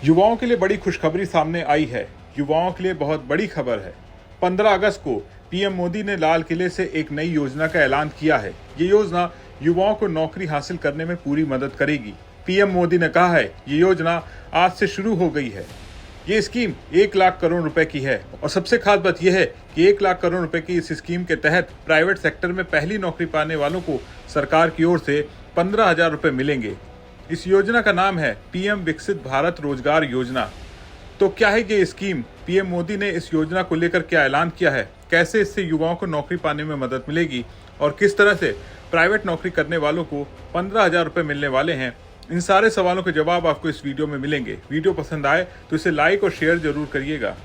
युवाओं के लिए बड़ी खुशखबरी सामने आई है। युवाओं के लिए बहुत बड़ी खबर है। 15 अगस्त को पीएम मोदी ने लाल किले से एक नई योजना का ऐलान किया है। ये योजना युवाओं को नौकरी हासिल करने में पूरी मदद करेगी। पीएम मोदी ने कहा है ये योजना आज से शुरू हो गई है। ये स्कीम 1 लाख करोड़ रुपए की है और सबसे खास बात यह है कि 1 लाख करोड़ रुपए की इस स्कीम के तहत प्राइवेट सेक्टर में पहली नौकरी पाने वालों को सरकार की ओर से 15,000 रुपए मिलेंगे। इस योजना का नाम है पीएम विकसित भारत रोजगार योजना। तो क्या है ये स्कीम? पीएम मोदी ने इस योजना को लेकर क्या ऐलान किया है? कैसे इससे युवाओं को नौकरी पाने में मदद मिलेगी और किस तरह से प्राइवेट नौकरी करने वालों को 15,000 रुपए मिलने वाले हैं? इन सारे सवालों के जवाब आपको इस वीडियो में मिलेंगे। वीडियो पसंद आए तो इसे लाइक और शेयर जरूर करिएगा।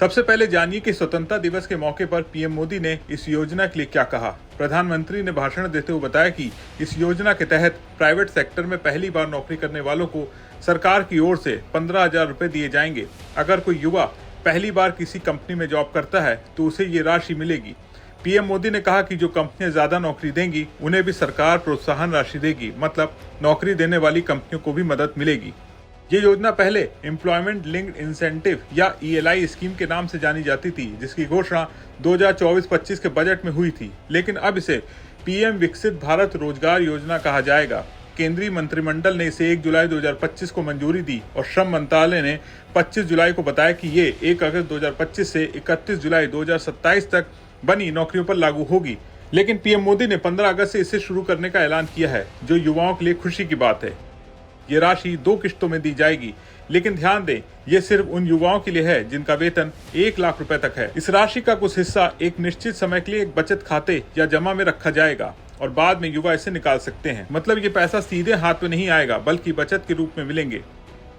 सबसे पहले जानिए कि स्वतंत्रता दिवस के मौके पर पीएम मोदी ने इस योजना के लिए क्या कहा। प्रधानमंत्री ने भाषण देते हुए बताया कि इस योजना के तहत प्राइवेट सेक्टर में पहली बार नौकरी करने वालों को सरकार की ओर से 15,000 रुपए दिए जाएंगे। अगर कोई युवा पहली बार किसी कंपनी में जॉब करता है तो उसे ये राशि मिलेगी। पीएम मोदी ने कहा कि जो कंपनियां ज्यादा नौकरी देंगी उन्हें भी सरकार प्रोत्साहन राशि देगी, मतलब नौकरी देने वाली कंपनियों को भी मदद मिलेगी। ये योजना पहले एम्प्लॉयमेंट लिंक्ड इंसेंटिव या ईएलआई स्कीम के नाम से जानी जाती थी, जिसकी घोषणा 2024-25 के बजट में हुई थी, लेकिन अब इसे पीएम विकसित भारत रोजगार योजना कहा जाएगा। केंद्रीय मंत्रिमंडल ने इसे 1 जुलाई 2025 को मंजूरी दी और श्रम मंत्रालय ने 25 जुलाई को बताया कि ये 1 अगस्त 2025 से 31 जुलाई 2027 तक बनी नौकरियों पर लागू होगी। लेकिन पीएम मोदी ने 15 अगस्त से इसे शुरू करने का ऐलान किया है, जो युवाओं के लिए खुशी की बात है। ये राशि 2 किश्तों में दी जाएगी, लेकिन ध्यान दें ये सिर्फ उन युवाओं के लिए है जिनका वेतन 1 लाख रुपए तक है। इस राशि का कुछ हिस्सा एक निश्चित समय के लिए एक बचत खाते या जमा में रखा जाएगा और बाद में युवा इसे निकाल सकते हैं। मतलब ये पैसा सीधे हाथ में नहीं आएगा, बल्कि बचत के रूप में मिलेंगे।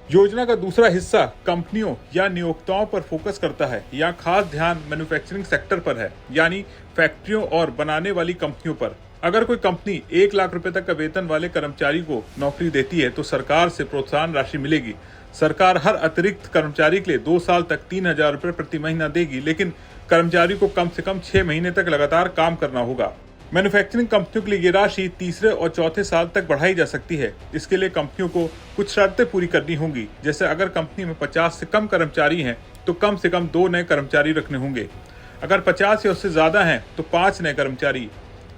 योजना का दूसरा हिस्सा कंपनियों या नियोक्ताओं पर फोकस करता है। यहाँ खास ध्यान मैन्युफैक्चरिंग सेक्टर पर है, यानी फैक्ट्रियों और बनाने वाली कंपनियों पर। अगर कोई कंपनी 1 लाख रुपए तक का वेतन वाले कर्मचारी को नौकरी देती है तो सरकार से प्रोत्साहन राशि मिलेगी। सरकार हर अतिरिक्त कर्मचारी के लिए 2 साल तक 3,000 रुपए प्रति महीना देगी, लेकिन कर्मचारी को कम से कम 6 महीने तक लगातार काम करना होगा। मैन्युफैक्चरिंग कंपनियों के लिए ये राशि तीसरे और चौथे साल तक बढ़ाई जा सकती है। इसके लिए कंपनियों को कुछ शर्तें पूरी करनी होंगी, जैसे अगर कंपनी में 50 से कम कर्मचारी हैं तो कम से कम 2 नए कर्मचारी रखने होंगे। अगर 50 या उससे ज्यादा हैं तो 5 नए कर्मचारी।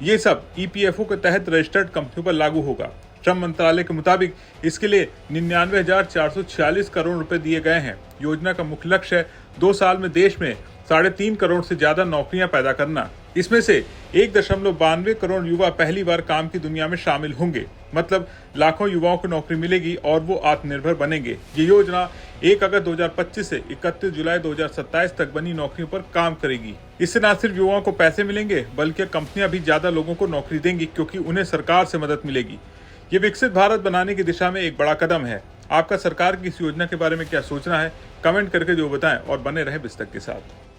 ये सब ईपीएफओ के तहत रजिस्टर्ड कंपनियों पर लागू होगा। श्रम मंत्रालय के मुताबिक इसके लिए 99,446 करोड़ रुपए दिए गए हैं। योजना का मुख्य लक्ष्य है 2 साल में देश में 3.5 करोड़ से ज्यादा नौकरियां पैदा करना। इसमें से 1.92 करोड़ युवा पहली बार काम की दुनिया में शामिल होंगे। मतलब लाखों युवाओं को नौकरी मिलेगी और वो आत्मनिर्भर बनेंगे। ये योजना 1 अगस्त 2025 से 31 जुलाई 2027 तक बनी नौकरियों पर काम करेगी। इससे न सिर्फ युवाओं को पैसे मिलेंगे, बल्कि कंपनियां भी ज्यादा लोगों को नौकरी देंगी, क्योंकि उन्हें सरकार से मदद मिलेगी। ये विकसित भारत बनाने की दिशा में एक बड़ा कदम है। आपका सरकार की इस योजना के बारे में क्या सोचना है? कमेंट करके जो बताएं और बने रहे बिस्तक के साथ।